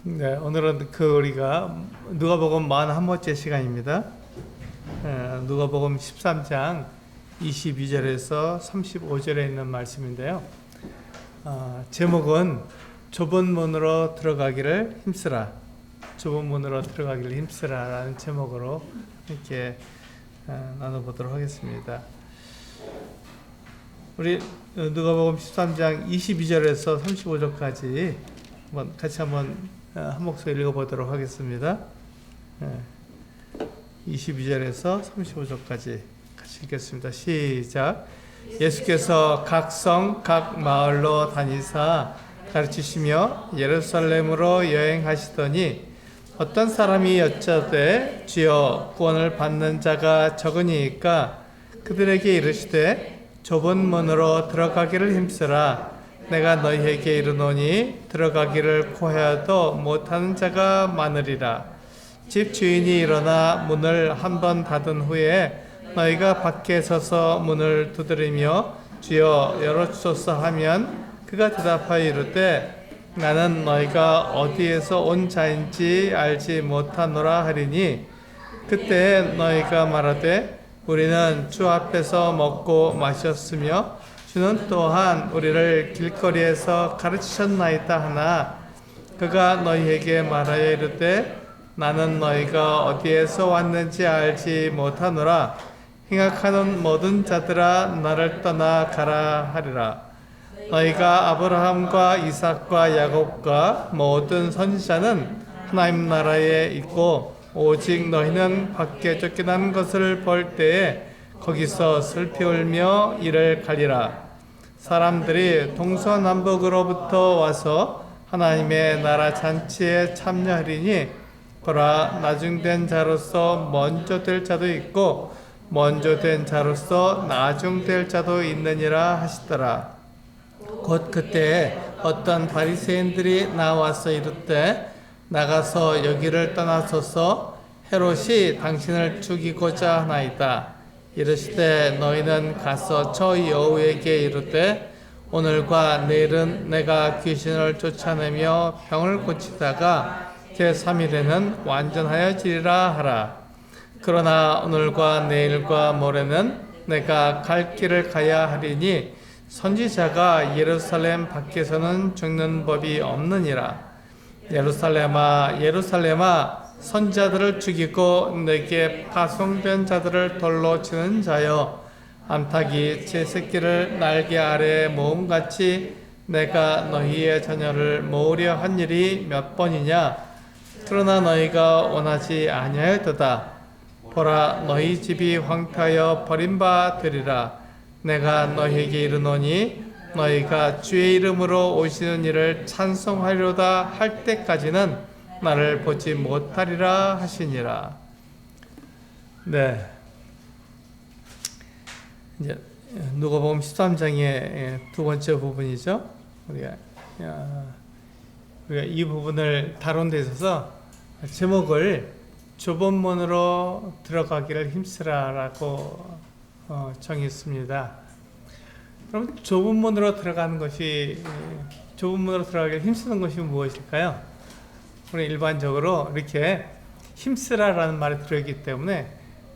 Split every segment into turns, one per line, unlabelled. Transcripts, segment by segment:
네, 오늘은 우리가 누가복음 41번째 시간입니다. 누가복음 13장 22절에서 35절에 있는 말씀인데요. 제목은 좁은 문으로 들어가기를 힘쓰라. 좁은 문으로 들어가기를 힘쓰라 라는 제목으로 이렇게 나눠보도록 하겠습니다. 우리 누가복음 13장 22절에서 35절까지 같이 한 목소리 읽어보도록 하겠습니다. 22절에서 35절까지 같이 읽겠습니다. 시작. 예수께서 각 성, 각 마을로 다니사 가르치시며 예루살렘으로 여행하시더니 어떤 사람이 여짜되 주여 구원을 받는 자가 적으니까 그들에게 이르시되 좁은 문으로 들어가기를 힘쓰라. 내가 너희에게 이르노니 들어가기를 고해도 못하는 자가 많으리라. 집 주인이 일어나 문을 한 번 닫은 후에 너희가 밖에 서서 문을 두드리며 주여 열어주소서 하면 그가 대답하여 이르되 나는 너희가 어디에서 온 자인지 알지 못하노라 하리니 그때 너희가 말하되 우리는 주 앞에서 먹고 마셨으며 주는 또한 우리를 길거리에서 가르치셨나이다 하나 그가 너희에게 말하여 이르되 나는 너희가 어디에서 왔는지 알지 못하노라. 행악하는 모든 자들아 나를 떠나 가라 하리라. 너희가 아브라함과 이삭과 야곱과 모든 선지자는 하나님 나라에 있고 오직 너희는 밖에 쫓겨난 것을 볼 때에 거기서 슬피 울며 이를 가리라. 사람들이 동서남북으로부터 와서 하나님의 나라 잔치에 참여하리니 보라 나중된 자로서 먼저 될 자도 있고 먼저 된 자로서 나중될 자도 있느니라 하시더라. 곧 그때 어떤 바리새인들이 나와서 이르되 나가서 여기를 떠나소서 헤롯이 당신을 죽이고자 하나이다. 이르시되 너희는 가서 저 여우에게 이르되 오늘과 내일은 내가 귀신을 쫓아내며 병을 고치다가 제3일에는 완전하여지리라 하라. 그러나 오늘과 내일과 모레는 내가 갈 길을 가야 하리니 선지자가 예루살렘 밖에서는 죽는 법이 없느니라. 예루살렘아 예루살렘아 선지자들을 죽이고 내게 파송된 자들을 돌로 치는 자여 암탉이 제 새끼를 날개 아래 모음같이 내가 너희의 자녀를 모으려 한 일이 몇 번이냐. 그러나 너희가 원하지 아니하였도다. 보라 너희 집이 황폐하여 버림바 되리라. 내가 너희에게 이르노니 너희가 주의 이름으로 오시는 일을 찬송하리로다 할 때까지는 나를 보지 못하리라 하시니라. 네. 이제 누가복음 13장의 두 번째 부분이죠. 우리가 이 부분을 다룬 데 있어서 제목을 좁은 문으로 들어가기를 힘쓰라라고 정했습니다. 그럼 좁은 문으로 들어가기를 힘쓰는 것이 무엇일까요? 우리 일반적으로 이렇게 힘쓰라라는 말이 들어있기 때문에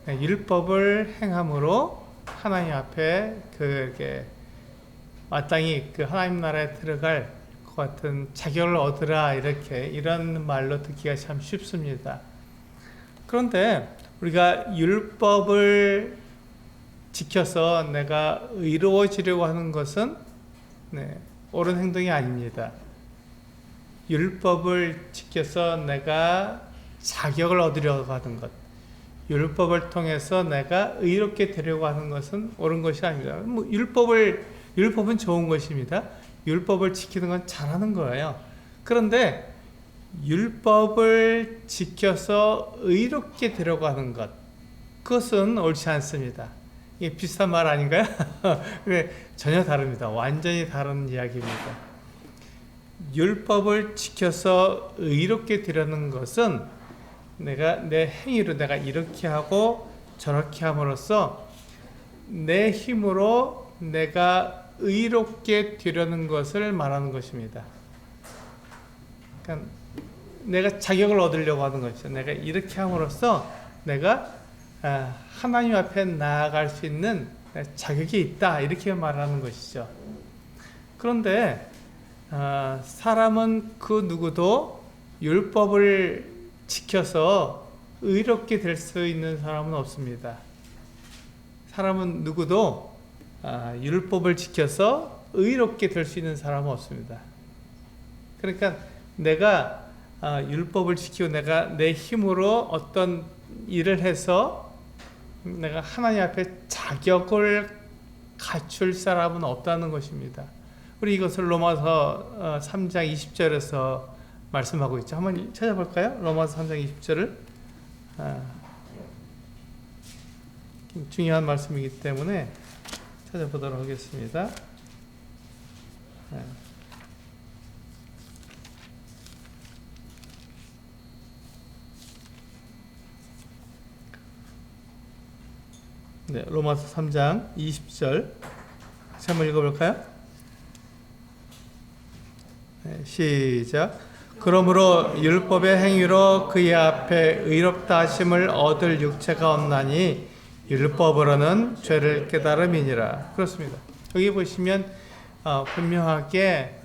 율법을 행함으로 하나님 앞에 그렇게 마땅히 그 하나님 나라에 들어갈 것 같은 자격을 얻으라 이런 말로 듣기가 참 쉽습니다. 그런데 우리가 율법을 지켜서 내가 의로워지려고 하는 것은 옳은 행동이 아닙니다. 율법을 지켜서 내가 자격을 얻으려고 하는 것, 율법을 통해서 내가 의롭게 되려고 하는 것은 옳은 것이 아닙니다. 율법은 좋은 것입니다. 율법을 지키는 건 잘하는 거예요. 그런데 율법을 지켜서 의롭게 되려고 하는 것, 그것은 옳지 않습니다. 이게 비슷한 말 아닌가요? 전혀 다릅니다. 완전히 다른 이야기입니다. 율법을 지켜서 의롭게 되려는 것은 내가 내 행위로 내가 이렇게 하고 저렇게 함으로써 내 힘으로 내가 의롭게 되려는 것을 말하는 것입니다. 그러니까 내가 자격을 얻으려고 하는 것이죠. 내가 이렇게 함으로써 내가 하나님 앞에 나아갈 수 있는 자격이 있다, 이렇게 말하는 것이죠. 그런데 사람은 그 누구도 율법을 지켜서 의롭게 될 수 있는 사람은 없습니다. 사람은 누구도 율법을 지켜서 의롭게 될 수 있는 사람은 없습니다. 그러니까 내가 율법을 지키고 내가 내 힘으로 어떤 일을 해서 내가 하나님 앞에 자격을 갖출 사람은 없다는 것입니다. 우리 이것을 로마서 3장 20절에서 말씀하고 있죠. 한번 찾아볼까요? 로마서 3장 20절을. 중요한 말씀이기 때문에 찾아보도록 하겠습니다. 네, 로마서 3장 20절 한번 읽어볼까요? 네, 시작. 그러므로 율법의 행위로 그의 앞에 의롭다 하심을 얻을 육체가 없나니 율법으로는 죄를 깨달음이니라. 그렇습니다. 여기 보시면 분명하게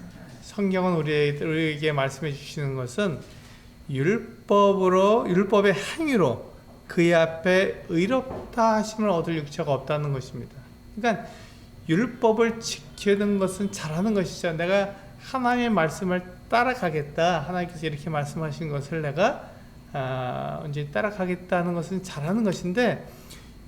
성경은 우리에게 말씀해 주시는 것은 율법의 행위로 그의 앞에 의롭다 하심을 얻을 육체가 없다는 것입니다. 그러니까 율법을 지키는 것은 잘하는 것이죠. 내가 하나님의 말씀을 따라가겠다, 하나님께서 이렇게 말씀하신 것을 내가 언제 따라가겠다는 것은 잘하는 것인데,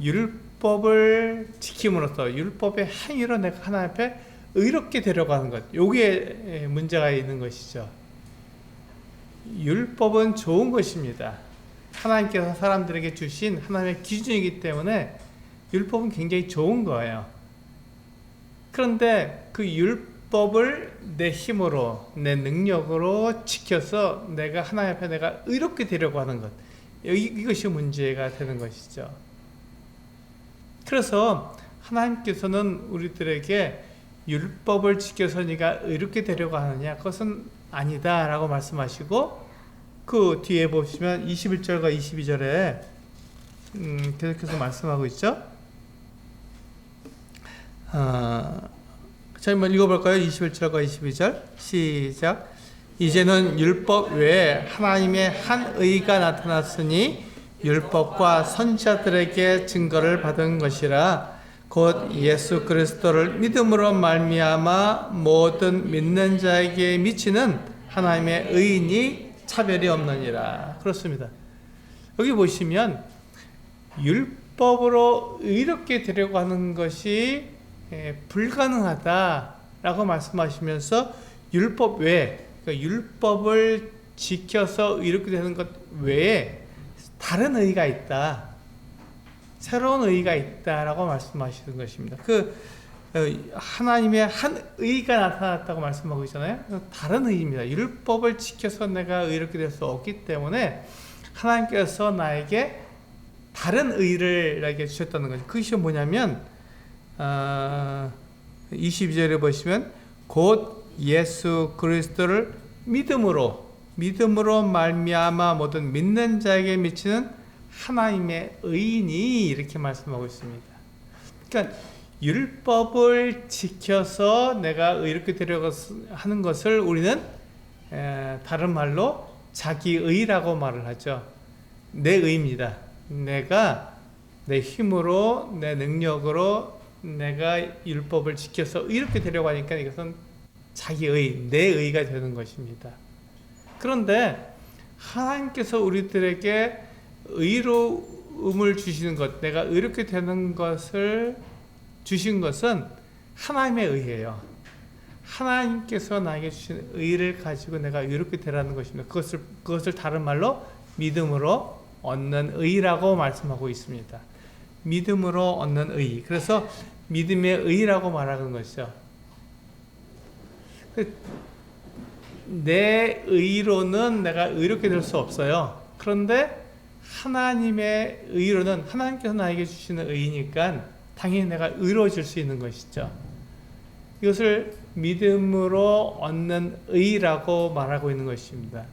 율법을 지킴으로써 율법의 행위로 내가 하나님 앞에 의롭게 되려고 하는 것, 요게 문제가 있는 것이죠. 율법은 좋은 것입니다. 하나님께서 사람들에게 주신 하나님의 기준이기 때문에 율법은 굉장히 좋은 거예요. 그런데 그 율법을 내 힘으로, 내 능력으로 지켜서 내가 하나님 앞에 내가 의롭게 되려고 하는 것, 이것이 문제가 되는 것이죠. 그래서 하나님께서는 우리들에게 율법을 지켜서 네가 의롭게 되려고 하느냐, 그것은 아니다 라고 말씀하시고, 그 뒤에 보시면 21절과 22절에 계속해서 말씀하고 있죠. 자, 한번 읽어볼까요? 21절과 22절 시작. 이제는 율법 외에 하나님의 한 의가 나타났으니 율법과 선지자들에게 증거를 받은 것이라. 곧 예수 그리스도를 믿음으로 말미암아 모든 믿는 자에게 미치는 하나님의 의인이 차별이 없느니라. 그렇습니다. 여기 보시면 율법으로 의롭게 되려고 하는 것이 불가능하다라고 말씀하시면서 율법 외에, 그러니까 율법을 지켜서 의롭게 되는 것 외에 다른 의가 있다, 새로운 의가 있다라고 말씀하시는 것입니다. 하나님의 한 의가 나타났다고 말씀하고 있잖아요. 다른 의입니다. 율법을 지켜서 내가 의롭게 될 수 없기 때문에 하나님께서 나에게 다른 의를 나에게 주셨다는 거죠. 그것이 뭐냐면 22절에 보시면 곧 예수 그리스도를 믿음으로 말미암아 모든 믿는 자에게 미치는 하나님의 의인이, 이렇게 말씀하고 있습니다. 그러니까 율법을 지켜서 내가 의롭게 되려고 하는 것을 우리는 다른 말로 자기의라고 말을 하죠. 내 의입니다. 내가 내 힘으로, 내 능력으로 내가 율법을 지켜서 의롭게 되려고 하니까 이것은 자기의, 내 의가 되는 것입니다. 그런데 하나님께서 우리들에게 의로움을 주시는 것, 내가 의롭게 되는 것을 주신 것은 하나님의 의예요. 하나님께서 나에게 주신 의를 가지고 내가 의롭게 되라는 것입니다. 그것을 다른 말로 믿음으로 얻는 의라고 말씀하고 있습니다. 믿음으로 얻는 의. 그래서 믿음의 의라고 말하는 것이죠. 내 의로는 내가 의롭게 될 수 없어요. 그런데 하나님의 의로는 하나님께서 나에게 주시는 의니까 당연히 내가 의로워질 수 있는 것이죠. 이것을 믿음으로 얻는 의라고 말하고 있는 것입니다.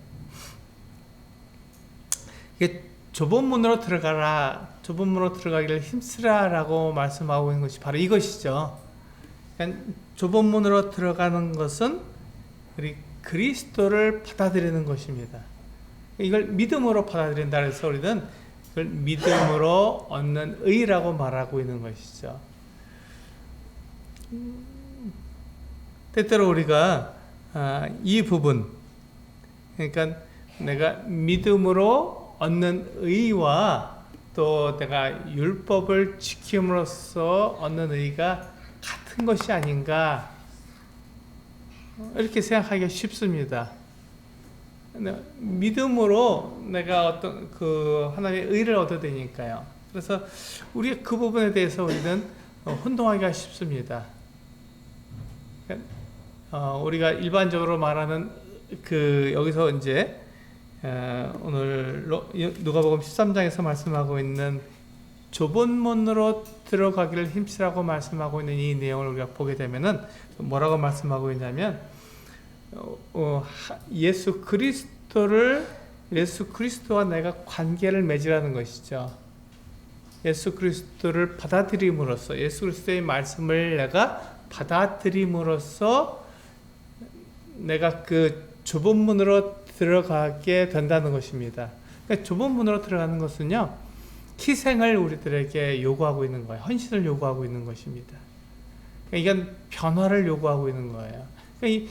이게 좁은 문으로 들어가라, 좁은 문으로 들어가기를 힘쓰라라고 말씀하고 있는 것이 바로 이것이죠. 그러니까 좁은 문으로 들어가는 것은 우리 그리스도를 받아들이는 것입니다. 이걸 믿음으로 받아들인다 해서 우리는 그걸 믿음으로 얻는 의라고 말하고 있는 것이죠. 때때로 우리가 이 부분, 그러니까 내가 믿음으로 얻는 의와 또 내가 율법을 지킴으로써 얻는 의가 같은 것이 아닌가, 이렇게 생각하기가 쉽습니다. 믿음으로 내가 어떤 그 하나님의 의를 얻어야 되니까요. 그래서 우리 그 부분에 대해서 우리는 혼동하기가 쉽습니다. 우리가 일반적으로 말하는 그 여기서 이제 오늘 누가복음 13장에서 말씀하고 있는 좁은 문으로 들어가기를 힘쓰라고 말씀하고 있는 이 내용을 우리가 보게 되면은 뭐라고 말씀하고 있냐면 예수 그리스도와 내가 관계를 맺으라는 것이죠. 예수 그리스도를 받아들임으로써, 예수 그리스도의 말씀을 내가 받아들임으로써 내가 그 좁은 문으로 들어가게 된다는 것입니다. 그러니까 좁은 문으로 들어가는 것은요, 희생을 우리들에게 요구하고 있는 거예요. 헌신을 요구하고 있는 것입니다. 그러니까 이건 변화를 요구하고 있는 거예요. 그러니까 이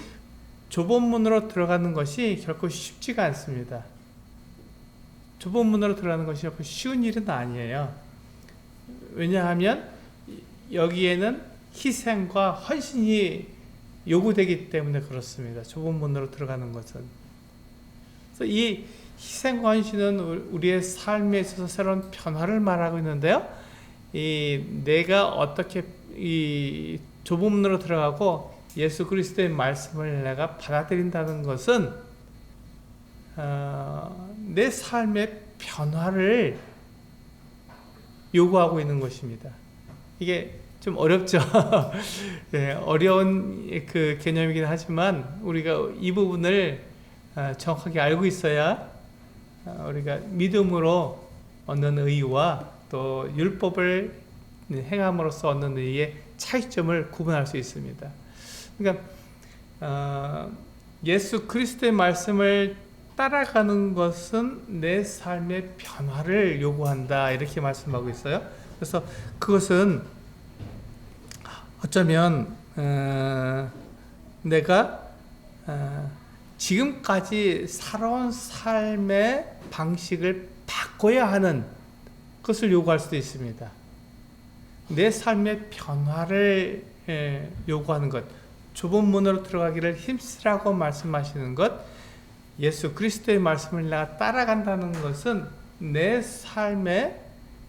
좁은 문으로 들어가는 것이 결코 쉽지가 않습니다. 좁은 문으로 들어가는 것이 결코 쉬운 일은 아니에요. 왜냐하면 여기에는 희생과 헌신이 요구되기 때문에 그렇습니다. 좁은 문으로 들어가는 것은. 그래서 이 희생과 헌신은 우리의 삶에 있어서 새로운 변화를 말하고 있는데요. 내가 어떻게 이 좁은 문으로 들어가고 예수 그리스도의 말씀을 내가 받아들인다는 것은 내 삶의 변화를 요구하고 있는 것입니다. 이게 좀 어렵죠. 네, 어려운 그 개념이긴 하지만 우리가 이 부분을 정확하게 알고 있어야 우리가 믿음으로 얻는 의와 또 율법을 행함으로써 얻는 의의 차이점을 구분할 수 있습니다. 그러니까 예수 그리스도의 말씀을 따라가는 것은 내 삶의 변화를 요구한다, 이렇게 말씀하고 있어요. 그래서 그것은 어쩌면 내가 지금까지 살아온 삶의 방식을 바꿔야 하는 것을 요구할 수도 있습니다. 내 삶의 변화를 요구하는 것, 좁은 문으로 들어가기를 힘쓰라고 말씀하시는 것, 예수 그리스도의 말씀을 내가 따라간다는 것은 내 삶의,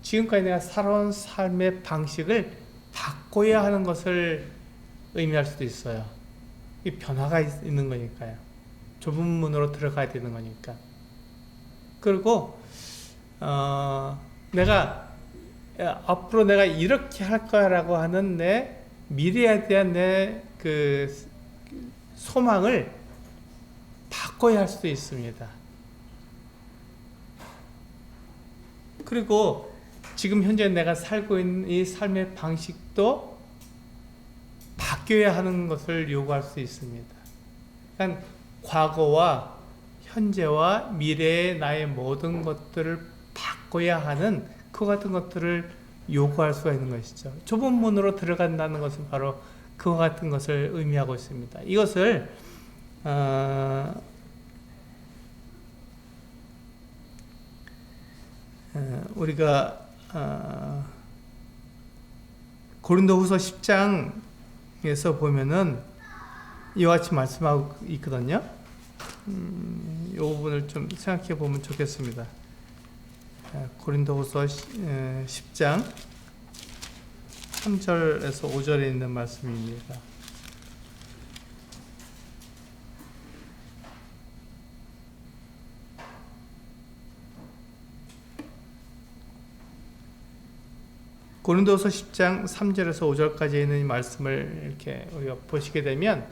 지금까지 내가 살아온 삶의 방식을 바꿔야 하는 것을 의미할 수도 있어요. 이 변화가 있는 거니까요. 좁은 문으로 들어가야 되는 거니까. 그리고 내가 앞으로 내가 이렇게 할 거야라고 하는 내 미래에 대한 내 그 소망을 바꿔야 할 수도 있습니다. 그리고 지금 현재 내가 살고 있는 이 삶의 방식도 바뀌어야 하는 것을 요구할 수 있습니다. 그러니까 과거와 현재와 미래의 나의 모든 것들을 바꿔야 하는 그 같은 것들을 요구할 수가 있는 것이죠. 좁은 문으로 들어간다는 것은 바로 그와 같은 것을 의미하고 있습니다. 이것을 우리가 고린도후서 10장에서 보면은 이와 같이 말씀하고 있거든요. 이 부분을 좀 생각해 보면 좋겠습니다. 고린도후서 10장 3절에서 5절에 있는 말씀입니다. 고린도서 10장 3절에서 5절까지 있는 말씀을 이렇게 우리가 보시게 되면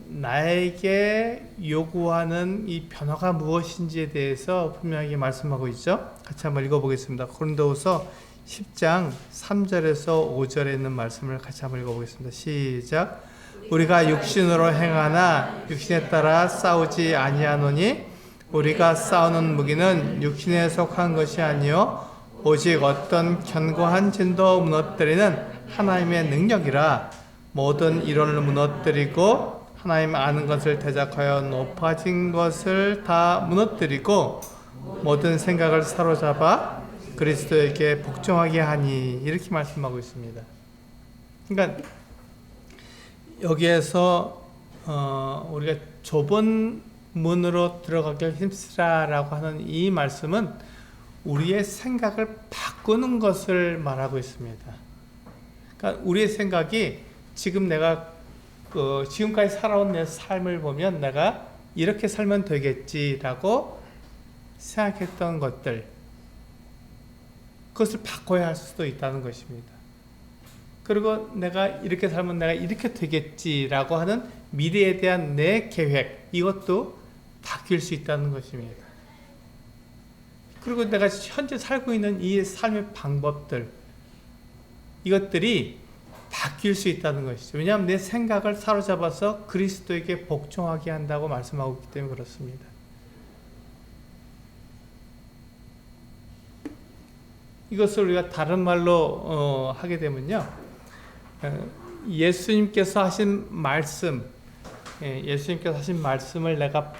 나에게 요구하는 이 변화가 무엇인지에 대해서 분명하게 말씀하고 있죠. 같이 한번 읽어보겠습니다. 고린도후서 10장 3절에서 5절에 있는 말씀을 같이 한번 읽어보겠습니다. 시작. 우리가 육신으로 행하나 육신에 따라 싸우지 아니하노니 우리가 싸우는 무기는 육신에 속한 것이 아니요 오직 어떤 견고한 진도 무너뜨리는 하나님의 능력이라. 모든 이론을 무너뜨리고 하나님 아는 것을 대적하여 높아진 것을 다 무너뜨리고 모든 생각을 사로잡아 그리스도에게 복종하게 하니, 이렇게 말씀하고 있습니다. 그러니까 여기에서 우리가 좁은 문으로 들어가길 힘쓰라라고 하는 이 말씀은 우리의 생각을 바꾸는 것을 말하고 있습니다. 그러니까 우리의 생각이 지금 내가 지금까지 살아온 내 삶을 보면 내가 이렇게 살면 되겠지라고 생각했던 것들, 그것을 바꿔야 할 수도 있다는 것입니다. 그리고 내가 이렇게 살면 내가 이렇게 되겠지라고 하는 미래에 대한 내 계획, 이것도 바뀔 수 있다는 것입니다. 그리고 내가 현재 살고 있는 이 삶의 방법들, 이것들이 바뀔 수 있다는 것이죠. 왜냐하면 내 생각을 사로잡아서 그리스도에게 복종하게 한다고 말씀하고 있기 때문에 그렇습니다. 이것을 우리가 다른 말로 하게 되면요, 예수님께서 하신 말씀, 예수님께서 하신 말씀을 내가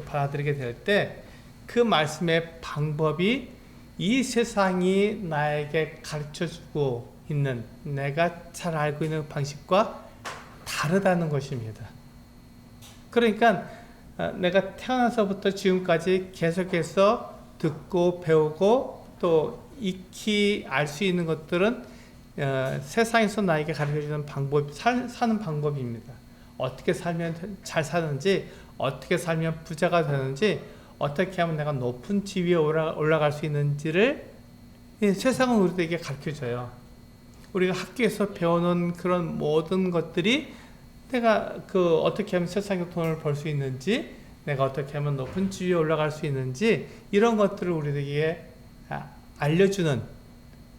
받아들이게 될 때 그 말씀의 방법이 이 세상이 나에게 가르쳐주고 있는, 내가 잘 알고 있는 방식과 다르다는 것입니다. 그러니까 내가 태어나서부터 지금까지 계속해서 듣고 배우고 또 익히 알 수 있는 것들은 세상에서 나에게 가르쳐주는 방법, 사는 방법입니다. 어떻게 살면 잘 사는지, 어떻게 살면 부자가 되는지, 어떻게 하면 내가 높은 지위에 올라갈 수 있는지를 세상은 우리에게 가르쳐줘요. 우리가 학교에서 배우는 그런 모든 것들이 내가 어떻게 하면 세상에 돈을 벌 수 있는지, 내가 어떻게 하면 높은 지위에 올라갈 수 있는지, 이런 것들을 우리에게 알려주는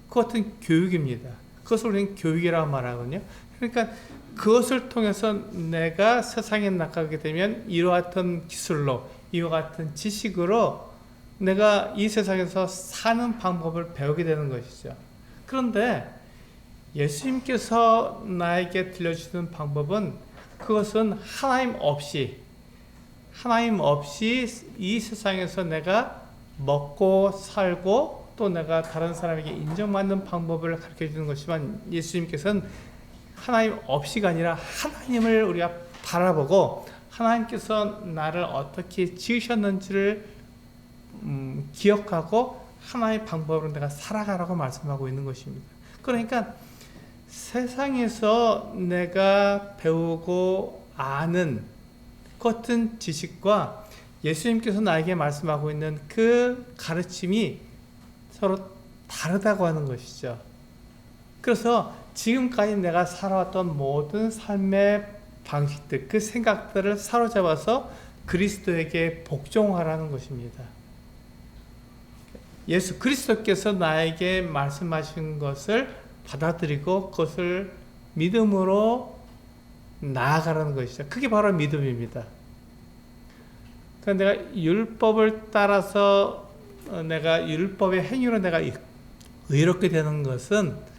그것은 교육입니다. 그것을 우리는 교육이라고 말하거든요. 그러니까 그것을 통해서 내가 세상에 나가게 되면 이와 같은 기술로, 이와 같은 지식으로 내가 이 세상에서 사는 방법을 배우게 되는 것이죠. 그런데 예수님께서 나에게 들려주는 방법은, 그것은 하나님 없이 이 세상에서 내가 먹고 살고 또 내가 다른 사람에게 인정받는 방법을 가르쳐 주는 것이지만, 예수님께서는 하나님 없이가 아니라 하나님을 우리가 바라보고 하나님께서 나를 어떻게 지으셨는지를 기억하고 하나의 방법으로 내가 살아가라고 말씀하고 있는 것입니다. 그러니까 세상에서 내가 배우고 아는 같은 지식과 예수님께서 나에게 말씀하고 있는 그 가르침이 서로 다르다고 하는 것이죠. 그래서 지금까지 내가 살아왔던 모든 삶의 방식들, 그 생각들을 사로잡아서 그리스도에게 복종하라는 것입니다. 예수 그리스도께서 나에게 말씀하신 것을 받아들이고 그것을 믿음으로 나아가라는 것이죠. 그게 바로 믿음입니다. 그러니까 내가 율법을 따라서 내가 율법의 행위로 내가 의롭게 되는 것은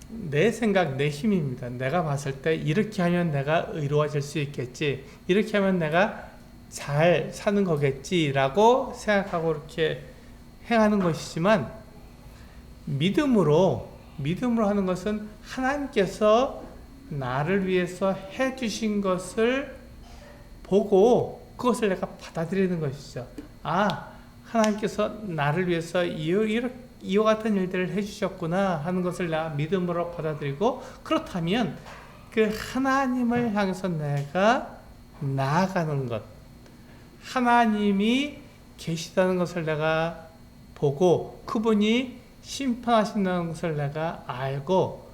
내 생각, 내 힘입니다. 내가 봤을 때 이렇게 하면 내가 의로워질 수 있겠지, 이렇게 하면 내가 잘 사는 거겠지라고 생각하고 이렇게 행하는 것이지만, 믿음으로 하는 것은 하나님께서 나를 위해서 해주신 것을 보고 그것을 내가 받아들이는 것이죠. 하나님께서 나를 위해서 이와 같은 일들을 해주셨구나 하는 것을 내가 믿음으로 받아들이고, 그렇다면 그 하나님을 향해서 내가 나아가는 것, 하나님이 계시다는 것을 내가 보고 그분이 심판하신다는 것을 내가 알고,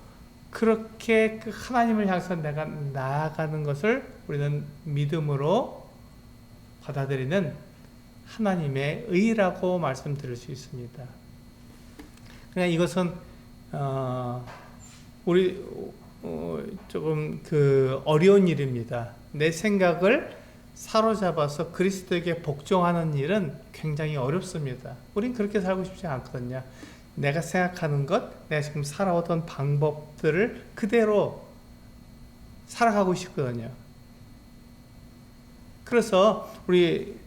그렇게 그 하나님을 향해서 내가 나아가는 것을 우리는 믿음으로 받아들이는 하나님의 의라고 말씀드릴 수 있습니다. 그냥 이것은 우리 조금 그 어려운 일입니다. 내 생각을 사로잡아서 그리스도에게 복종하는 일은 굉장히 어렵습니다. 우린 그렇게 살고 싶지 않거든요. 내가 생각하는 것, 내가 지금 살아오던 방법들을 그대로 살아가고 싶거든요. 그래서 우리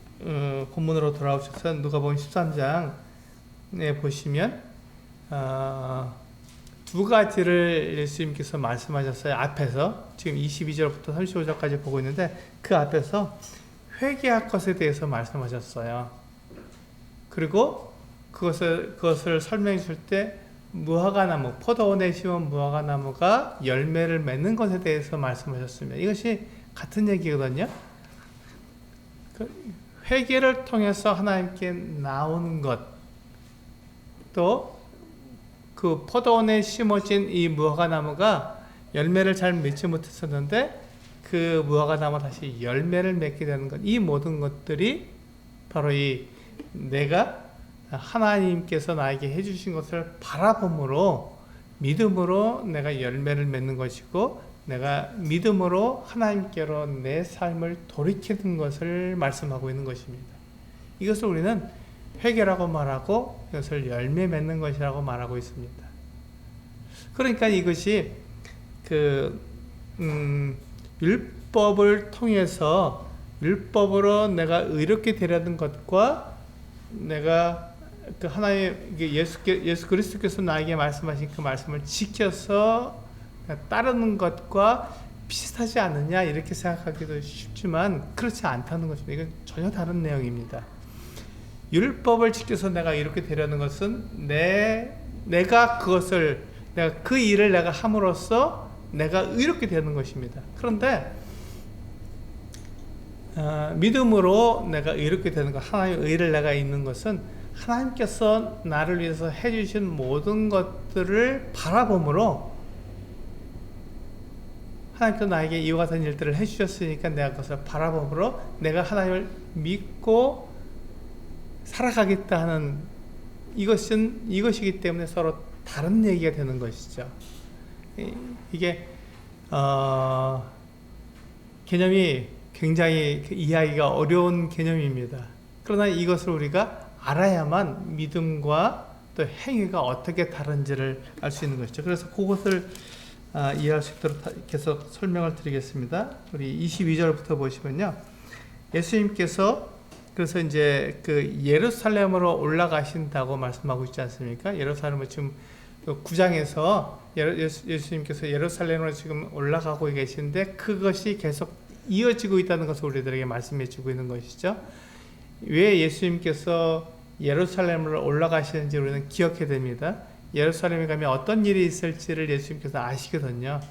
본문으로 돌아오셔서 누가복음 13장에 보시면 두 가지를 예수님께서 말씀하셨어요. 앞에서 지금 22절부터 35절까지 보고 있는데 그 앞에서 회개할 것에 대해서 말씀하셨어요. 그리고 그것을 설명해 줄 때 무화과나무, 포도원에 심은 무화과나무가 열매를 맺는 것에 대해서 말씀하셨습니다. 이것이 같은 얘기거든요. 회개를 통해서 하나님께 나오는 것, 또 그 포도원에 심어진 이 무화과나무가 열매를 잘 맺지 못했었는데 그 무화과나무가 다시 열매를 맺게 되는 것, 이 모든 것들이 바로 이 내가 하나님께서 나에게 해주신 것을 바라봄으로 믿음으로 내가 열매를 맺는 것이고 내가 믿음으로 하나님께로 내 삶을 돌이키는 것을 말씀하고 있는 것입니다. 이것을 우리는 회개라고 말하고 이것을 열매 맺는 것이라고 말하고 있습니다. 그러니까 이것이 율법을 통해서 율법으로 내가 의롭게 되려는 것과 내가 그 하나님 예수 그리스도께서 나에게 말씀하신 그 말씀을 지켜서 따르는 것과 비슷하지 않느냐 이렇게 생각하기도 쉽지만 그렇지 않다는 것입니다. 이건 전혀 다른 내용입니다. 율법을 지켜서 내가 이렇게 되려는 것은 내가 그 일을 내가 함으로써 내가 의롭게 되는 것입니다. 그런데 믿음으로 내가 의롭게 되는 것, 하나님의 의를 내가 있는 것은 하나님께서 나를 위해서 해주신 모든 것들을 바라봄으로 하나님께서 나에게 이와 같은 일들을 해주셨으니까 내가 그것을 바라봄으로 내가 하나님을 믿고 살아가겠다 하는 이것이기 때문에 서로 다른 얘기가 되는 것이죠. 이게 개념이 굉장히 이해하기가 어려운 개념입니다. 그러나 이것을 우리가 알아야만 믿음과 또 행위가 어떻게 다른지를 알 수 있는 것이죠. 그래서 그것을 이해할 수 있도록 계속 설명을 드리겠습니다. 우리 22절부터 보시면요. 예수님께서 그래서 이제 그 예루살렘으로 올라가신다고 말씀하고 있지 않습니까? 예루살렘은 지금 9장에서 예수님께서 예루살렘으로 지금 올라가고 계신데 그것이 계속 이어지고 있다는 것을 우리들에게 말씀해 주고 있는 것이죠. 왜 예수님께서 예루살렘으로 올라가시는지 우리는 기억해야 됩니다. 예루살렘에 가면 어떤 일이 있을지를 예수님께서 아시거든요.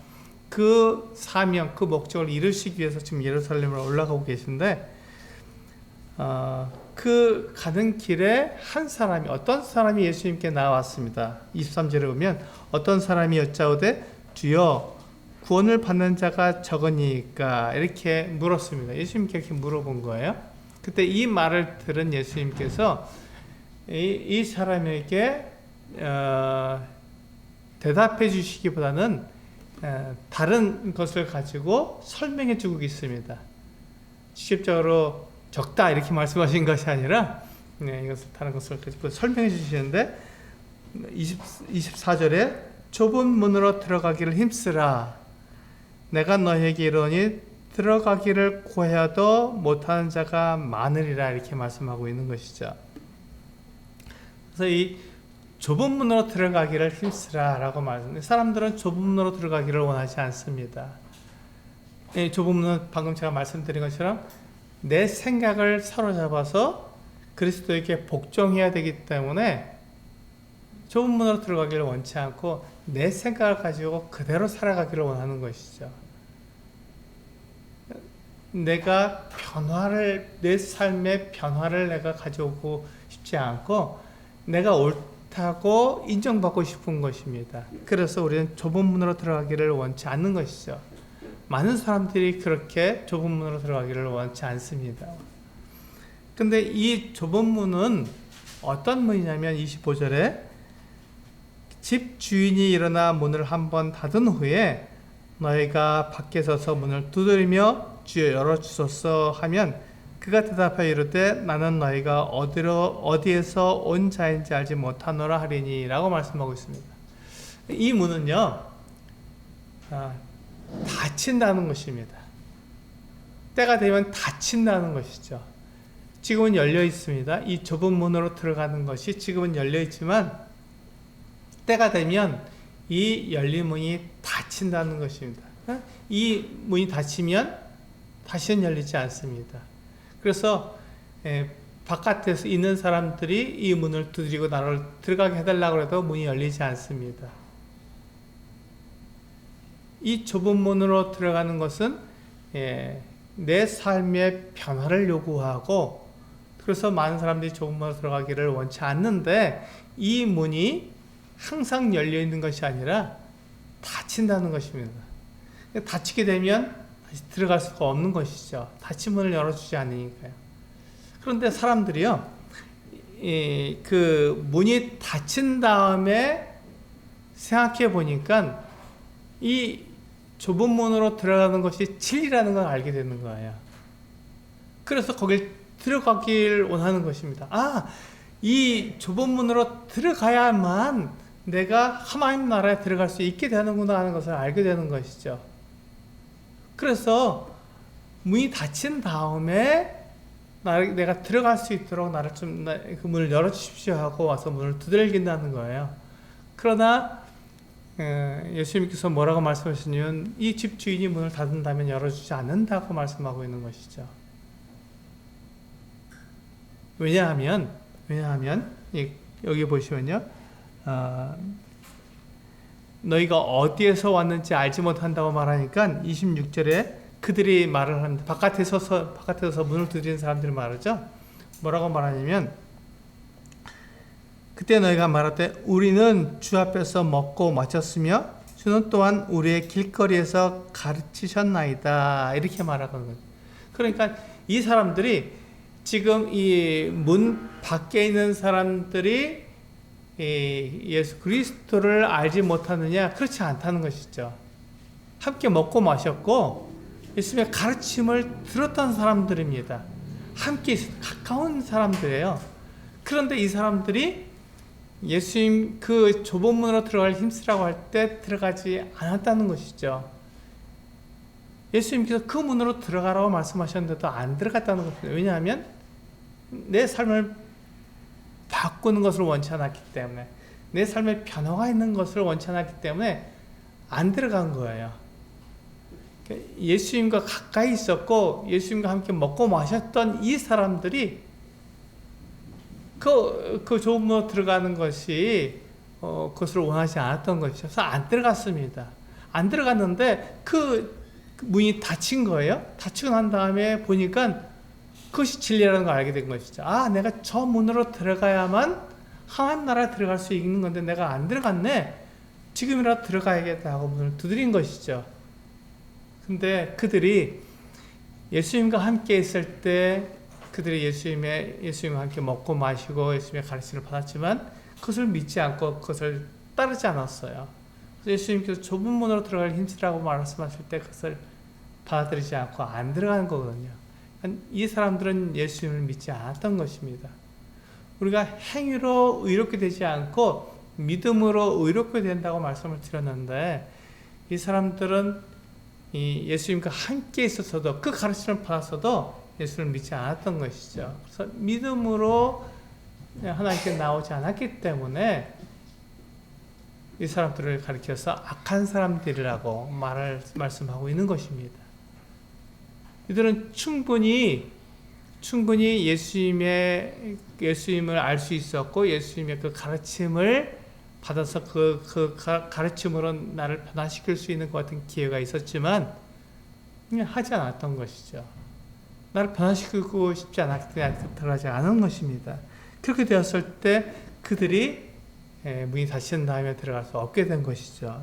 그 사명, 그 목적을 이루시기 위해서 지금 예루살렘으로 올라가고 계신데 그 가는 길에 어떤 사람이 예수님께 나왔습니다. 23절에 보면 어떤 사람이 여짜오되 주여 구원을 받는 자가 적으니까 이렇게 물었습니다. 예수님께 이렇게 물어본 거예요. 그때 이 말을 들은 예수님께서 이 사람에게 대답해 주시기보다는 다른 것을 가지고 설명해 주고 있습니다. 직접적으로 적다 이렇게 말씀하신 것이 아니라 이것을 다른 것을 가지고 설명해 주시는데 24절에 좁은 문으로 들어가기를 힘쓰라. 내가 너에게 이르노니 들어가기를 구하여도 못하는 자가 많으리라 이렇게 말씀하고 있는 것이죠. 그래서 이 좁은 문으로 들어가기를 힘쓰라 라고 말합니다. 사람들은 좁은 문으로 들어가기를 원하지 않습니다. 이 좁은 문은 방금 제가 말씀드린 것처럼 내 생각을 사로잡아서 그리스도에게 복종해야 되기 때문에 좁은 문으로 들어가기를 원치 않고 내 생각을 가지고 그대로 살아가기를 원하는 것이죠. 내가 내 삶의 변화를 내가 가져오고 싶지 않고 내가 좋다고 인정받고 싶은 것입니다. 그래서 우리는 좁은 문으로 들어가기를 원치 않는 것이죠. 많은 사람들이 그렇게 좁은 문으로 들어가기를 원치 않습니다. 근데 이 좁은 문은 어떤 문이냐면 25절에 집 주인이 일어나 문을 한번 닫은 후에 너희가 밖에 서서 문을 두드리며 주여 열어주소서 하면 그가 대답하여 이르되 나는 너희가 어디에서 온 자인지 알지 못하노라 하리니 라고 말씀하고 있습니다. 이 문은요 닫힌다는 것입니다. 때가 되면 닫힌다는 것이죠. 지금은 열려 있습니다. 이 좁은 문으로 들어가는 것이 지금은 열려 있지만 때가 되면 이 열린 문이 닫힌다는 것입니다. 이 문이 닫히면 다시는 열리지 않습니다. 그래서 바깥에서 있는 사람들이 이 문을 두드리고 나를 들어가게 해달라고 해도 문이 열리지 않습니다. 이 좁은 문으로 들어가는 것은 내 삶의 변화를 요구하고 그래서 많은 사람들이 좁은 문으로 들어가기를 원치 않는데 이 문이 항상 열려있는 것이 아니라 닫힌다는 것입니다. 닫히게 되면 다시 들어갈 수가 없는 것이죠. 닫힌 문을 열어주지 않으니까요. 그런데 사람들이요, 그 문이 닫힌 다음에 생각해 보니까 이 좁은 문으로 들어가는 것이 진리라는 걸 알게 되는 거예요. 그래서 거길 들어가길 원하는 것입니다. 이 좁은 문으로 들어가야만 내가 하나님 나라에 들어갈 수 있게 되는구나 하는 것을 알게 되는 것이죠. 그래서 문이 닫힌 다음에 내가 들어갈 수 있도록 나를 그 문을 열어주십시오 하고 와서 문을 두들긴다는 거예요. 그러나 예수님께서 뭐라고 말씀하시냐면 이 집 주인이 문을 닫는다면 열어주지 않는다고 말씀하고 있는 것이죠. 왜냐하면 여기 보시면요, 너희가 어디에서 왔는지 알지 못한다고 말하니까 26절에 그들이 말을 합니다. 바깥에 서서 문을 두드리는 사람들이 말하죠. 뭐라고 말하냐면 그때 너희가 말하되 우리는 주 앞에서 먹고 마셨으며 주는 또한 우리의 길거리에서 가르치셨나이다 이렇게 말하거든요. 그러니까 이 사람들이 지금 이 문 밖에 있는 사람들이 예수 그리스도를 알지 못하느냐? 그렇지 않다는 것이죠. 함께 먹고 마셨고 예수님의 가르침을 들었던 사람들입니다. 함께 가까운 사람들이에요. 그런데 이 사람들이 예수님 그 좁은 문으로 들어갈 힘쓰라고 할 때 들어가지 않았다는 것이죠. 예수님께서 그 문으로 들어가라고 말씀하셨는데도 안 들어갔다는 것입니다. 왜냐하면 내 삶을 바꾸는 것을 원치 않았기 때문에, 내 삶에 변화가 있는 것을 원치 않았기 때문에 안 들어간 거예요. 예수님과 가까이 있었고 예수님과 함께 먹고 마셨던 이 사람들이 그 좁은 문으로 들어가는 것이 그것을 원하지 않았던 것이죠. 그래서 안 들어갔습니다. 안 들어갔는데 그 문이 닫힌 거예요. 닫히고 난 다음에 보니까 그것이 진리라는 걸 알게 된 것이죠. 내가 저 문으로 들어가야만 하나님 나라에 들어갈 수 있는 건데 내가 안 들어갔네. 지금이라도 들어가야겠다 하고 문을 두드린 것이죠. 근데 그들이 예수님과 함께 있을 때 그들이 예수님과 함께 먹고 마시고 예수님의 가르침을 받았지만 그것을 믿지 않고 그것을 따르지 않았어요. 예수님께서 좁은 문으로 들어갈 힘쓰라고 말씀하실 때 그것을 받아들이지 않고 안 들어가는 거거든요. 이 사람들은 예수님을 믿지 않았던 것입니다. 우리가 행위로 의롭게 되지 않고 믿음으로 의롭게 된다고 말씀을 드렸는데 이 사람들은 예수님과 함께 있었어도 그 가르침을 받았어도 예수를 믿지 않았던 것이죠. 그래서 믿음으로 하나님께 나오지 않았기 때문에 이 사람들을 가리켜서 악한 사람들이라고 말씀하고 있는 것입니다. 이들은 충분히 예수님을 알 수 있었고 예수님의 그 가르침을 받아서 그 가르침으로 나를 변화시킬 수 있는 것 같은 기회가 있었지만 하지 않았던 것이죠. 나를 변화시키고 싶지 않았기 때문에 들어가지 않은 것입니다. 그렇게 되었을 때 그들이 문이 닫힌 다음에 들어갈 수 없게 된 것이죠.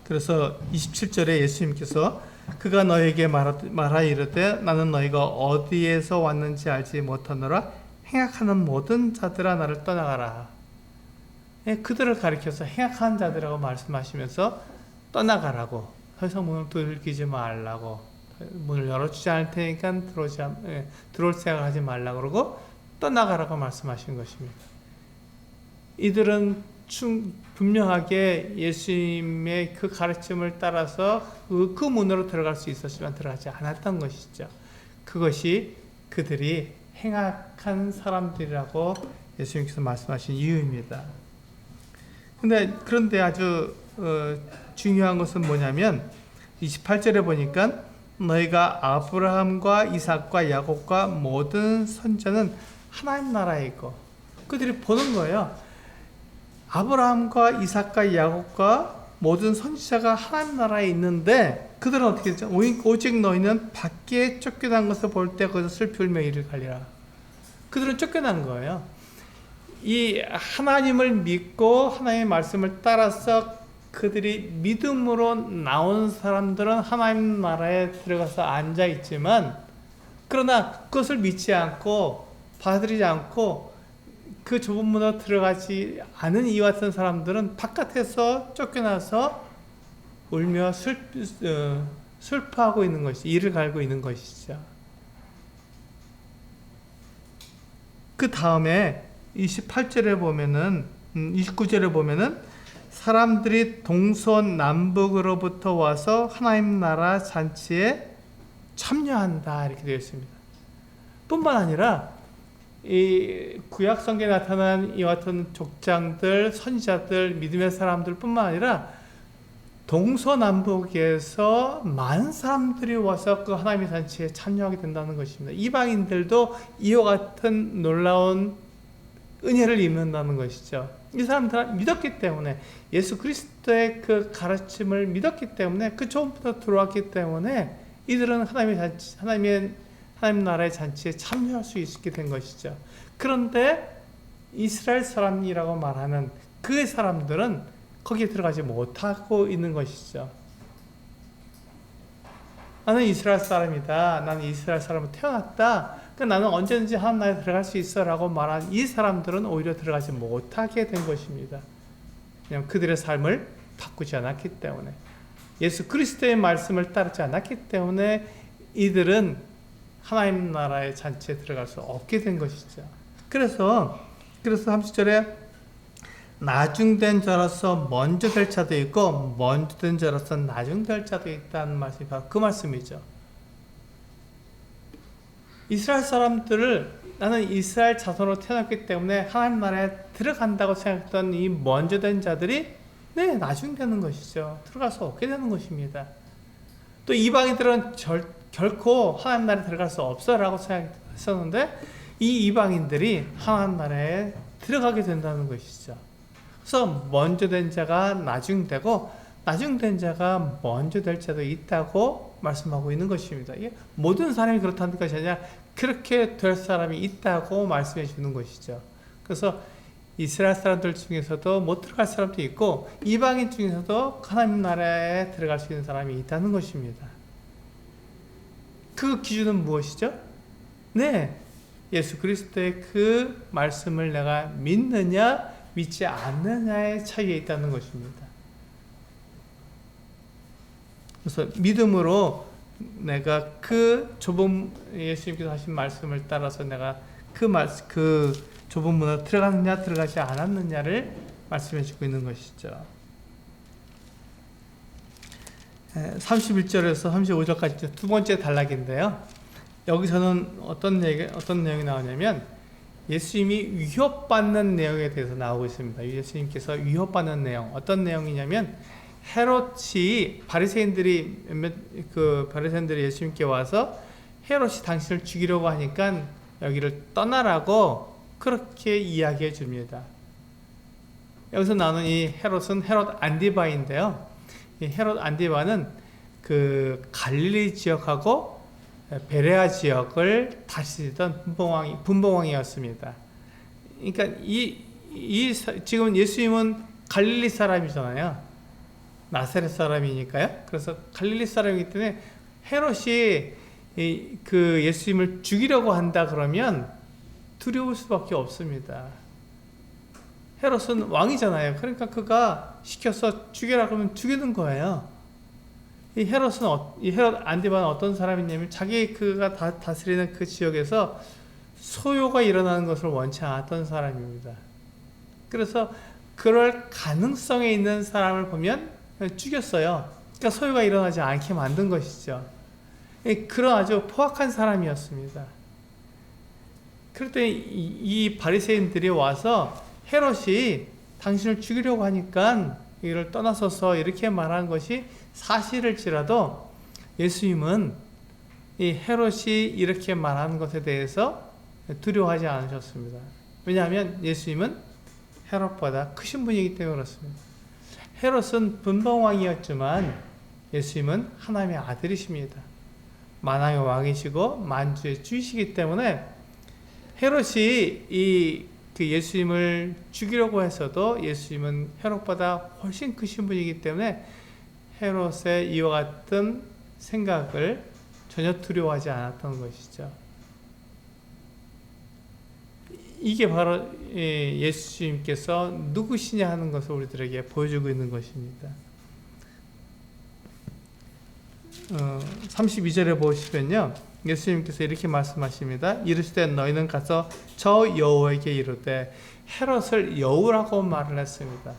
그래서 27절에 예수님께서 그가 너에게 말하 이르되 나는 너희가 어디에서 왔는지 알지 못하노라 행악하는 모든 자들아 나를 떠나가라. 그들을 가리켜서 행악한 자들이라고 말씀하시면서 떠나가라고, 더 이상 문을 두들기지 말라고, 문을 열어주지 않을 테니까 들어올 생각하지 말라고 그러고 떠나가라고 말씀하신 것입니다. 이들은 분명하게 예수님의 그 가르침을 따라서 그 문으로 들어갈 수 있었지만 들어가지 않았던 것이죠. 그것이 그들이 행악한 사람들이라고 예수님께서 말씀하신 이유입니다. 그런데 아주 중요한 것은 뭐냐면 28절에 보니까 너희가 아브라함과 이삭과 야곱과 모든 선자는 하나님 나라에 있고, 그들이 보는 거예요. 아브라함과 이삭과 야곱과 모든 선지자가 하나님 나라에 있는데 그들은 어떻게 했죠? 오직 너희는 밖에 쫓겨난 것을 볼 때 거기서 슬피 울며 이를 갈리라. 그들은 쫓겨난 거예요. 이 하나님을 믿고 하나님의 말씀을 따라서 그들이 믿음으로 나온 사람들은 하나님 나라에 들어가서 앉아 있지만, 그러나 그것을 믿지 않고 받아들이지 않고 그 좁은 문으로 들어가지 않은 이와 같은 사람들은 바깥에서 쫓겨나서 울며 슬퍼하고 있는 것이, 이를 갈고 있는 것이죠. 그 다음에 28절에 보면은 29절에 보면은 사람들이 동서남북으로부터 와서 하나님 나라 잔치에 참여한다 이렇게 되어 있습니다. 뿐만 아니라 이 구약 성경에 나타난 이와 같은 족장들, 선지자들, 믿음의 사람들 뿐만 아니라 동서남북에서 많은 사람들이 와서 그 하나님의 잔치에 참여하게 된다는 것입니다. 이방인들도 이와 같은 놀라운 은혜를 입는다는 것이죠. 이 사람들은 믿었기 때문에, 예수 그리스도의 그 가르침을 믿었기 때문에, 그 처음부터 들어왔기 때문에 이들은 하나님 나라의 잔치에 참여할 수 있게 된 것이죠. 그런데 이스라엘 사람이라고 말하는 그 사람들은 거기에 들어가지 못하고 있는 것이죠. 나는 이스라엘 사람이다. 나는 이스라엘 사람으로 태어났다. 그러니까 나는 언제든지 하나님 나라에 들어갈 수 있어 라고 말한 이 사람들은 오히려 들어가지 못하게 된 것입니다. 그냥 그들의 삶을 바꾸지 않았기 때문에, 예수 그리스도의 말씀을 따르지 않았기 때문에 이들은 하나님 나라의 잔치에 들어갈 수 없게 된 것이죠. 그래서 30절에 나중된 자로서 먼저 될 자도 있고 먼저 된 자로서 나중될 자도 있다는 말씀이 바로 그 말씀이죠. 이스라엘 사람들을, 나는 이스라엘 자손으로 태어났기 때문에 하나님 나라에 들어간다고 생각했던 이 먼저 된 자들이 나중되는 것이죠. 들어갈 수 없게 되는 것입니다. 또 이방인들은 결코 하나님 나라에 들어갈 수 없어라고 생각했었는데 이 이방인들이 하나님 나라에 들어가게 된다는 것이죠. 그래서 먼저 된 자가 나중되고 나중된 자가 먼저 될 자도 있다고 말씀하고 있는 것입니다. 모든 사람이 그렇다는 것이 아니라 그렇게 될 사람이 있다고 말씀해 주는 것이죠. 그래서 이스라엘 사람들 중에서도 못 들어갈 사람도 있고 이방인 중에서도 하나님 나라에 들어갈 수 있는 사람이 있다는 것입니다. 그 기준은 무엇이죠? 예수 그리스도의 그 말씀을 내가 믿느냐 믿지 않느냐의 차이에 있다는 것입니다. 그래서 믿음으로 내가 그 좁은, 예수님께서 하신 말씀을 따라서 내가 그 좁은 문으로 들어갔느냐 들어가지 않았느냐를 말씀해 주고 있는 것이죠. 31절에서 35절까지 두 번째 단락인데요. 여기서는 어떤 내용이 나오냐면 예수님이 위협받는 내용에 대해서 나오고 있습니다. 예수님께서 위협받는 내용, 어떤 내용이냐면 헤롯이 바리새인들이 예수님께 와서 헤롯이 당신을 죽이려고 하니까 여기를 떠나라고 그렇게 이야기해 줍니다. 여기서 나오는 이 헤롯은 헤롯 안디바인데요. 이 헤롯 안디바는 그 갈릴리 지역하고 베레아 지역을 다스리던 분봉왕이었습니다. 그러니까 지금 예수님은 갈릴리 사람이잖아요. 나사렛 사람이니까요. 그래서 갈릴리 사람이기 때문에 헤롯이 그 예수님을 죽이려고 한다 그러면 두려울 수밖에 없습니다. 헤롯은 왕이잖아요. 그러니까 그가 시켜서 죽여라 그러면 죽이는 거예요. 이 헤롯 안디바는 어떤 사람이냐면 그가 다스리는 그 지역에서 소요가 일어나는 것을 원치 않았던 사람입니다. 그래서 그럴 가능성에 있는 사람을 보면 죽였어요. 그러니까 소요가 일어나지 않게 만든 것이죠. 그런 아주 포악한 사람이었습니다. 그럴 때 이 바리새인들이 와서 헤롯이 당신을 죽이려고 하니까 이를 떠나서서 이렇게 말한 것이 사실일지라도 예수님은 이 헤롯이 이렇게 말하는 것에 대해서 두려워하지 않으셨습니다. 왜냐하면 예수님은 헤롯보다 크신 분이기 때문에 그렇습니다. 헤롯은 분봉왕이었지만 예수님은 하나님의 아들이십니다. 만왕의 왕이시고 만주의 주이시기 때문에 헤롯이 그 예수님을 죽이려고 했어도 예수님은 헤롯보다 훨씬 크신 분이기 때문에 헤롯의 이와 같은 생각을 전혀 두려워하지 않았던 것이죠. 이게 바로 예수님께서 누구시냐 하는 것을 우리들에게 보여주고 있는 것입니다. 32절에 보시면요, 예수님께서 이렇게 말씀하십니다. 이르시되 너희는 가서 저 여우에게 이르되 헤롯을 여우라고 말을 했습니다.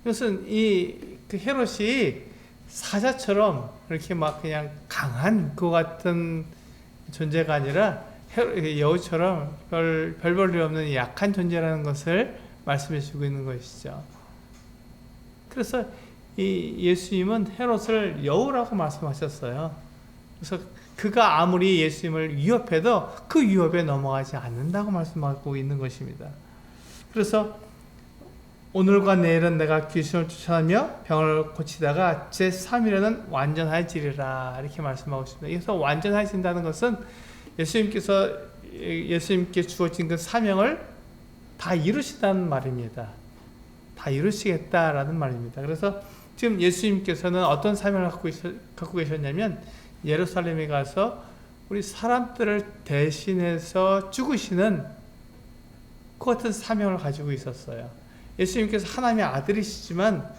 이것은 그 헤롯이 사자처럼 이렇게 막 그냥 강한 그 같은 존재가 아니라 여우처럼 별 볼 일 없는 약한 존재라는 것을 말씀해 주고 있는 것이죠. 그래서 이 예수님은 헤롯을 여우라고 말씀하셨어요. 그래서 그가 아무리 예수님을 위협해도 그 위협에 넘어가지 않는다고 말씀하고 있는 것입니다. 그래서 오늘과 내일은 내가 귀신을 쫓아내며 병을 고치다가 제3일에는 완전해지리라 이렇게 말씀하고 있습니다. 그래서 완전해진다는 것은 예수님께 주어진 그 사명을 다 이루신다는 말입니다. 다 이루시겠다라는 말입니다. 그래서 지금 예수님께서는 어떤 사명을 갖고 계셨냐면 예루살렘에 가서 우리 사람들을 대신해서 죽으시는 그 같은 사명을 가지고 있었어요. 예수님께서 하나님의 아들이시지만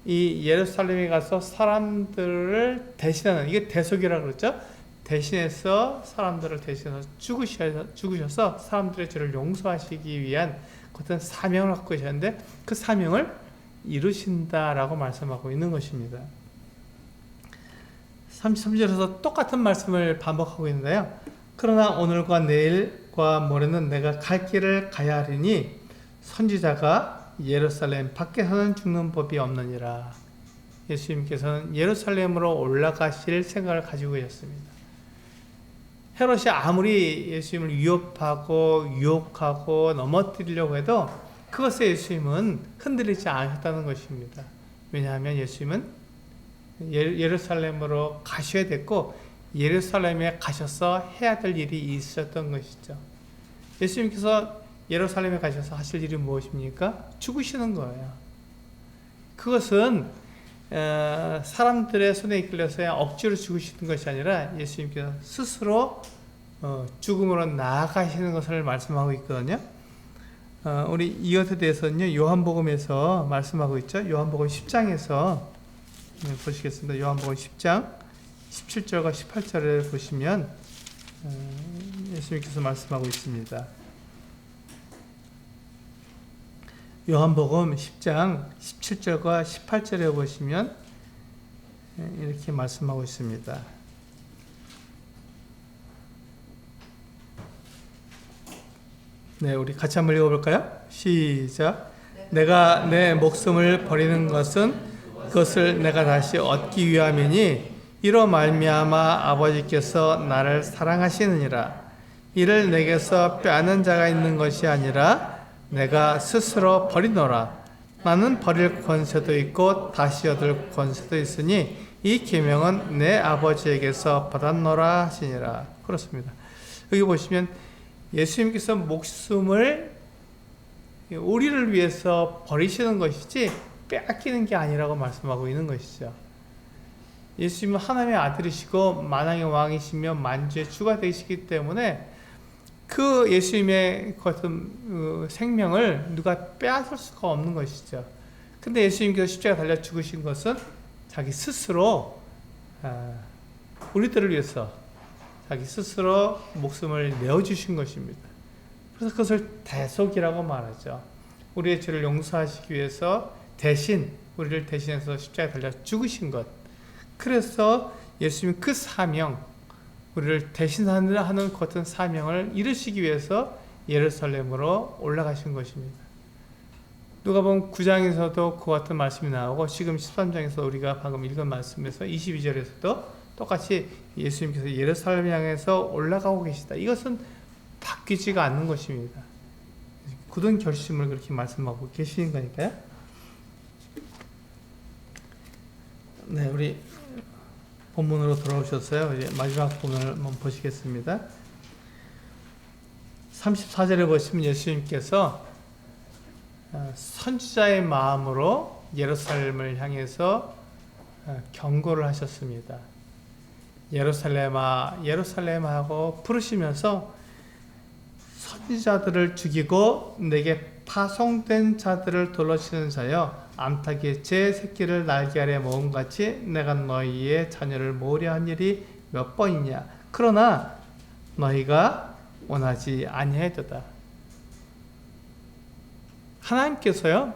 이 예루살렘에 가서 사람들을 대신하는, 이게 대속이라고 그러죠. 대신해서 사람들을 대신해서 죽으셔서 사람들의 죄를 용서하시기 위한 그 어떤 사명을 갖고 계셨는데 그 사명을 이루신다라고 말씀하고 있는 것입니다. 33절에서 똑같은 말씀을 반복하고 있는데요. 그러나 오늘과 내일과 모레는 내가 갈 길을 가야 하리니 선지자가 예루살렘 밖에서는 죽는 법이 없느니라. 예수님께서는 예루살렘으로 올라가실 생각을 가지고 계셨습니다. 헤롯이 아무리 예수님을 위협하고 유혹하고 넘어뜨리려고 해도 그것에 예수님은 흔들리지 않았다는 것입니다. 왜냐하면 예수님은 예루살렘으로 가셔야 됐고 예루살렘에 가셔서 해야 될 일이 있었던 것이죠. 예수님께서 예루살렘에 가셔서 하실 일이 무엇입니까? 죽으시는 거예요. 그것은 사람들의 손에 이끌려서 억지로 죽으시는 것이 아니라 예수님께서 스스로 죽음으로 나아가시는 것을 말씀하고 있거든요. 우리 이것에 대해서는요, 요한복음에서 말씀하고 있죠. 요한복음 10장에서 보시겠습니다. 요한복음 10장 17절과 18절을 보시면 예수님께서 말씀하고 있습니다. 요한복음 10장 17절과 18절에 보시면 이렇게 말씀하고 있습니다. 네, 우리 같이 한번 읽어볼까요? 시작. 내가 내 목숨을 버리는 것은 그것을 내가 다시 얻기 위함이니 이로 말미암아 아버지께서 나를 사랑하시느니라. 이를 내게서 빼앗는 자가 있는 것이 아니라 내가 스스로 버리노라. 나는 버릴 권세도 있고 다시 얻을 권세도 있으니 이 계명은 내 아버지에게서 받았노라 하시니라. 그렇습니다. 여기 보시면 예수님께서 목숨을 우리를 위해서 버리시는 것이지 빼앗기는 게 아니라고 말씀하고 있는 것이죠. 예수님은 하나님의 아들이시고 만왕의 왕이시며 만주의 주가 되시기 때문에 그 예수님의 같은 생명을 누가 빼앗을 수가 없는 것이죠. 근데 예수님께서 십자가 달려 죽으신 것은 자기 스스로 우리들을 위해서 자기 스스로 목숨을 내어주신 것입니다. 그래서 그것을 대속이라고 말하죠. 우리의 죄를 용서하시기 위해서 대신 우리를 대신해서 십자가에 달려 죽으신 것. 그래서 예수님은 그 사명, 우리를 대신하는 같은 사명을 이루시기 위해서 예루살렘으로 올라가신 것입니다. 누가복음 9장에서도 그 같은 말씀이 나오고 지금 13장에서 우리가 방금 읽은 말씀에서 22절에서도 똑같이 예수님께서 예루살렘 향해서 올라가고 계시다. 이것은 바뀌지가 않는 것입니다. 굳은 결심을 그렇게 말씀하고 계시는 거니까요. 네, 우리 본문으로 돌아오셨어요. 이제 마지막 본문을 한번 보시겠습니다. 34절에 보시면 예수님께서 선지자의 마음으로 예루살렘을 향해서 경고를 하셨습니다. 예루살렘아, 예루살렘아 하고 부르시면서 선지자들을 죽이고 내게 파송된 자들을 돌러치는 자여, 암탉이 제 새끼를 날개 아래 모음같이 내가 너희의 자녀를 모으려 한 일이 몇 번이냐. 그러나 너희가 원하지 아니하였도다. 하나님께서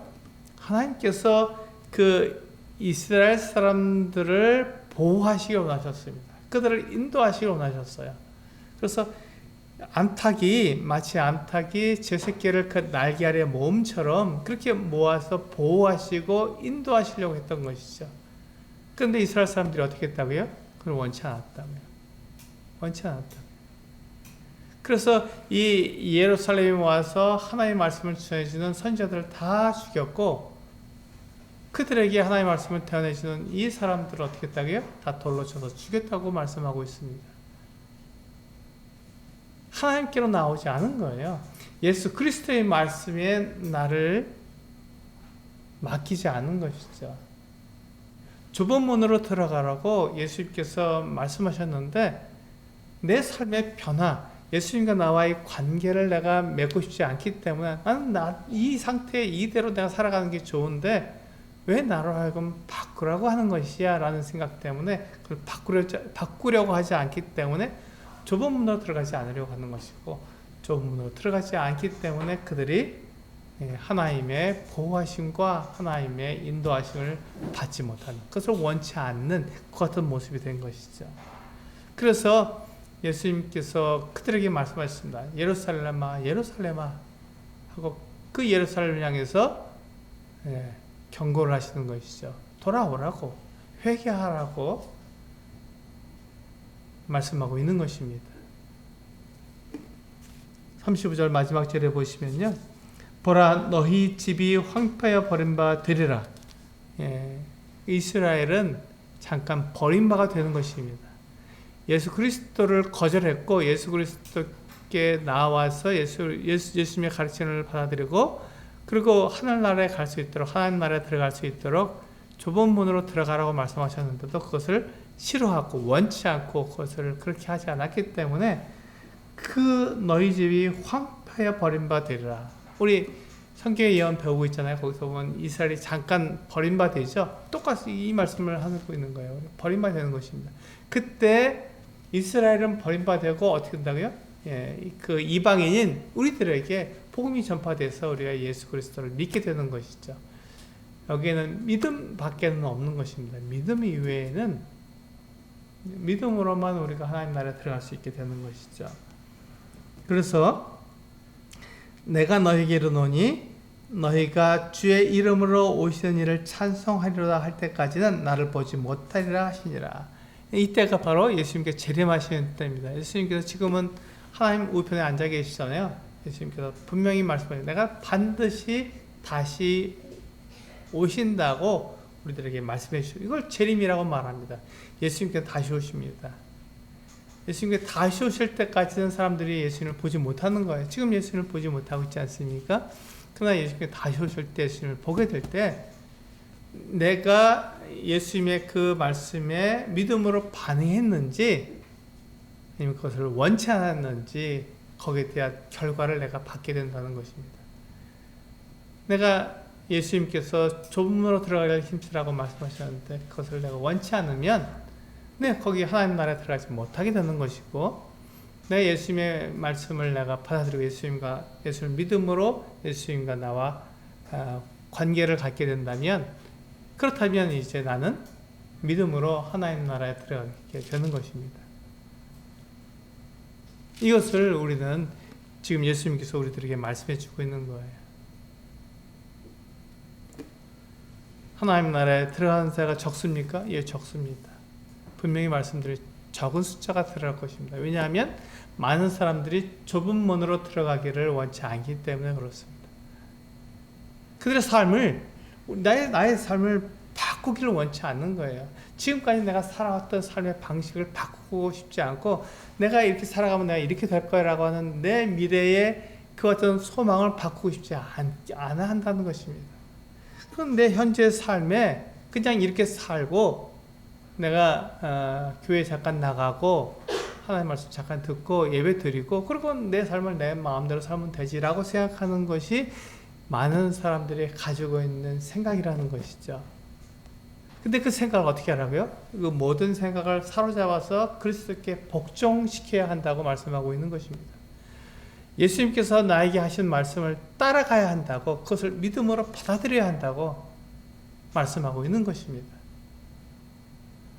그 이스라엘 사람들을 보호하시기 원하셨습니다. 그들을 인도하시기 원하셨어요. 그래서 마치 암탉이 제 새끼를 그 날개 아래 모음처럼 그렇게 모아서 보호하시고 인도하시려고 했던 것이죠. 그런데 이스라엘 사람들이 어떻게 했다고요? 그걸 원치 않았다고요. 원치 않았다고요. 그래서 이 예루살렘에 와서 하나님의 말씀을 전해주는 선지자들을 다 죽였고, 그들에게 하나님의 말씀을 전해주는 이 사람들을 어떻게 했다고요? 다 돌로 쳐서 죽였다고 말씀하고 있습니다. 하나님께로 나오지 않은 거예요. 예수 그리스도의 말씀에 나를 맡기지 않은 것이죠. 좁은 문으로 들어가라고 예수님께서 말씀하셨는데, 내 삶의 변화, 예수님과 나와의 관계를 내가 맺고 싶지 않기 때문에 나는 이 상태에 이대로 내가 살아가는 게 좋은데 왜 나로 하여금 바꾸라고 하는 것이야 라는 생각 때문에 그걸 바꾸려고 하지 않기 때문에 좁은 문으로 들어가지 않으려고 하는 것이고, 좁은 문으로 들어가지 않기 때문에 그들이 하나님의 보호하심과 하나님의 인도하심을 받지 못하는, 그것을 원치 않는 그 같은 모습이 된 것이죠. 그래서 예수님께서 그들에게 말씀하셨습니다. 예루살렘아, 예루살렘아 하고 그 예루살렘을 향해서 경고를 하시는 것이죠. 돌아오라고, 회개하라고 말씀하고 있는 것입니다. 35절 마지막 절에 보시면요, 보라 너희 집이 황폐하여 버림바 되리라. 이스라엘은 잠깐 버림바가 되는 것입니다. 예수 그리스도를 거절했고 예수 그리스도께 나와서 예수님의 가르침을 받아들이고, 그리고 하늘나라에 갈 수 있도록, 하나님 나라에 들어갈 수 있도록 좁은 문으로 들어가라고 말씀하셨는데도 그것을 싫어하고 원치 않고 그것을 그렇게 하지 않았기 때문에 그 너희 집이 황폐하여 버림바 되리라. 우리 성경의 예언 배우고 있잖아요. 거기서 보면 이스라엘이 잠깐 버림바 되죠. 똑같이 이 말씀을 하고 있는 거예요. 버림바 되는 것입니다. 그때 이스라엘은 버림바 되고 어떻게 된다고요? 그 이방인인 우리들에게 복음이 전파돼서 우리가 예수 그리스도를 믿게 되는 것이죠. 여기에는 믿음 밖에는 없는 것입니다. 믿음 이외에는, 믿음으로만 우리가 하나님 나라에 들어갈 수 있게 되는 것이죠. 그래서 내가 너희에게 이르노니 너희가 주의 이름으로 오시는 이를 찬송하리로다 할 때까지는 나를 보지 못하리라 하시니라. 이때가 바로 예수님께서 재림하시는 때입니다. 예수님께서 지금은 하나님 우편에 앉아 계시잖아요. 예수님께서 분명히 말씀하셨어요. 내가 반드시 다시 오신다고 우리들에게 말씀해 주시고 이걸 재림이라고 말합니다. 예수님께서 다시 오십니다. 예수님께서 다시 오실 때까지는 사람들이 예수님을 보지 못하는 거예요. 지금 예수님을 보지 못하고 있지 않습니까? 그러나 예수님께서 다시 오실 때 예수님을 보게 될 때 내가 예수님의 그 말씀에 믿음으로 반응했는지 아니면 그것을 원치 않았는지 거기에 대한 결과를 내가 받게 된다는 것입니다. 내가 예수님께서 좁은 문으로 들어가기를 힘쓰라고 말씀하셨는데 그것을 내가 원치 않으면 거기 하나님 나라에 들어가지 못하게 되는 것이고 내가 예수님의 말씀을 내가 받아들이고 예수님을 믿음으로 예수님과 나와 관계를 갖게 된다면 그렇다면 이제 나는 믿음으로 하나님 나라에 들어가게 되는 것입니다. 이것을 우리는 지금 예수님께서 우리들에게 말씀해 주고 있는 거예요. 하나님 나라에 들어가는 자가 적습니까? 예, 적습니다. 분명히 말씀드린 적은 숫자가 들어갈 것입니다. 왜냐하면 많은 사람들이 좁은 문으로 들어가기를 원치 않기 때문에 그렇습니다. 그들의 삶을 나의 삶을 바꾸기를 원치 않는 거예요. 지금까지 내가 살아왔던 삶의 방식을 바꾸고 싶지 않고 내가 이렇게 살아가면 내가 이렇게 될 거라고 하는 내 미래의 그 어떤 소망을 바꾸고 싶지 않아 한다는 것입니다. 그럼 내 현재 삶에 그냥 이렇게 살고 내가 교회 잠깐 나가고 하나님 말씀 잠깐 듣고 예배 드리고 그리고 내 삶을 내 마음대로 살면 되지라고 생각하는 것이 많은 사람들이 가지고 있는 생각이라는 것이죠. 근데 그 생각을 어떻게 하라고요? 그 모든 생각을 사로잡아서 그리스도께 복종시켜야 한다고 말씀하고 있는 것입니다. 예수님께서 나에게 하신 말씀을 따라가야 한다고 그것을 믿음으로 받아들여야 한다고 말씀하고 있는 것입니다.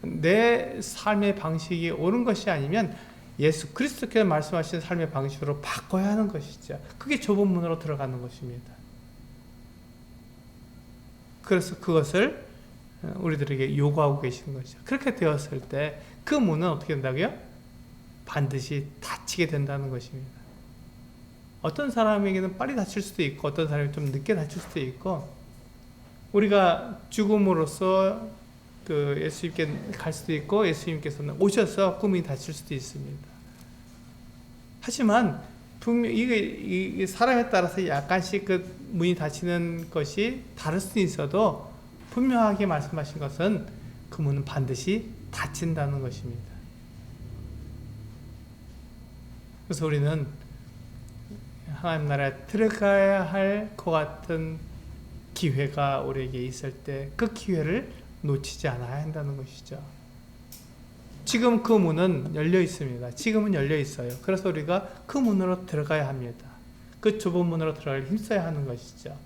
내 삶의 방식이 옳은 것이 아니면 예수 그리스도께서 말씀하신 삶의 방식으로 바꿔야 하는 것이죠. 그게 좁은 문으로 들어가는 것입니다. 그래서 그것을 우리들에게 요구하고 계시는 것이죠. 그렇게 되었을 때 그 문은 어떻게 된다고요? 반드시 닫히게 된다는 것입니다. 어떤 사람에게는 빨리 닫힐 수도 있고 어떤 사람이 좀 늦게 닫힐 수도 있고 우리가 죽음으로써 그 예수님께 갈 수도 있고 예수님께서는 오셔서 꿈이 닫힐 수도 있습니다. 하지만 분명히 이게 사람에 따라서 약간씩 그 문이 닫히는 것이 다를 수도 있어도 분명하게 말씀하신 것은 그 문은 반드시 닫힌다는 것입니다. 그래서 우리는 하나님 나라에 들어가야 할 것 같은 기회가 우리에게 있을 때 그 기회를 놓치지 않아야 한다는 것이죠. 지금 그 문은 열려 있습니다. 지금은 열려 있어요. 그래서 우리가 그 문으로 들어가야 합니다. 그 좁은 문으로 들어가기 힘써야 하는 것이죠.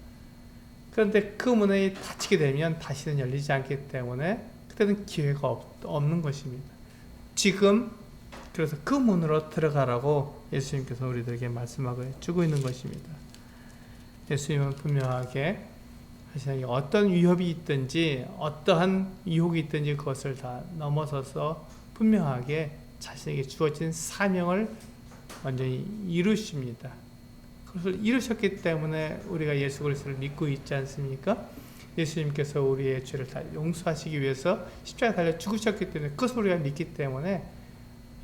그런데 그 문이 닫히게 되면 다시는 열리지 않기 때문에 그때는 기회가 없는 것입니다. 지금 그래서 그 문으로 들어가라고 예수님께서 우리들에게 말씀하고 주고 있는 것입니다. 예수님은 분명하게 하시는 어떤 위협이 있든지 어떠한 유혹이 있든지 그것을 다 넘어서서 분명하게 자신에게 주어진 사명을 완전히 이루십니다. 그것을 이루셨기 때문에 우리가 예수 그리스도를 믿고 있지 않습니까? 예수님께서 우리의 죄를 다 용서하시기 위해서 십자가에 달려 죽으셨기 때문에 그것을 우리가 믿기 때문에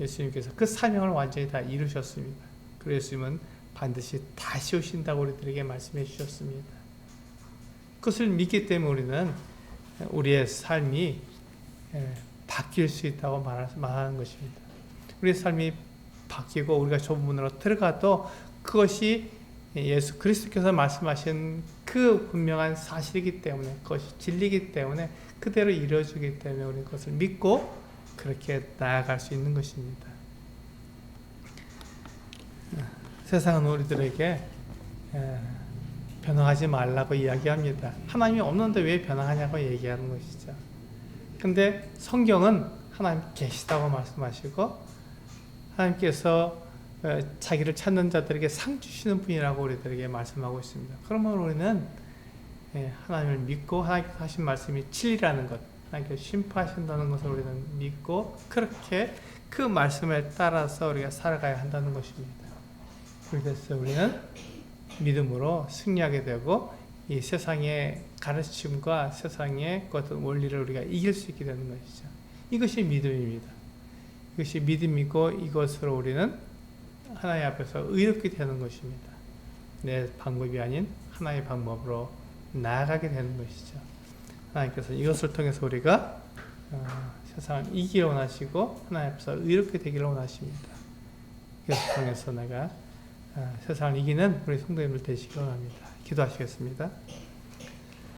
예수님께서 그 사명을 완전히 다 이루셨습니다. 그래서 예수님은 반드시 다시 오신다고 우리들에게 말씀해 주셨습니다. 그것을 믿기 때문에 우리는 우리의 삶이 바뀔 수 있다고 말하는 것입니다. 우리의 삶이 바뀌고 우리가 좁은 문으로 들어가도 그것이 예수 그리스도께서 말씀하신 그 분명한 사실이기 때문에 그것이 진리이기 때문에 그대로 이루어지기 때문에 우리는 그것을 믿고 그렇게 나아갈 수 있는 것입니다. 세상은 우리들에게 변화하지 말라고 이야기합니다. 하나님이 없는데 왜 변화하냐고 얘기하는 것이죠. 근데 성경은 하나님 계시다고 말씀하시고 하나님께서 자기를 찾는 자들에게 상 주시는 분이라고 우리들에게 말씀하고 있습니다. 그러면 우리는 하나님을 믿고 하나님께서 하신 말씀이 진리라는 것, 하나님께서 심판하신다는 것을 우리는 믿고 그렇게 그 말씀에 따라서 우리가 살아가야 한다는 것입니다. 그래서 우리는 믿음으로 승리하게 되고 이 세상의 가르침과 세상의 어떤 원리를 우리가 이길 수 있게 되는 것이죠. 이것이 믿음입니다. 이것이 믿음이고 이것으로 우리는 하나님 앞에서 의롭게 되는 것입니다. 내 방법이 아닌 하나의 방법으로 나아가게 되는 것이죠. 하나님께서 이것을 통해서 우리가 세상을 이기려 원하시고 하나님 앞에서 의롭게 되기를 원하십니다. 이것을 통해서 내가 세상을 이기는 우리 성도님들 되시기 원합니다. 기도하시겠습니다.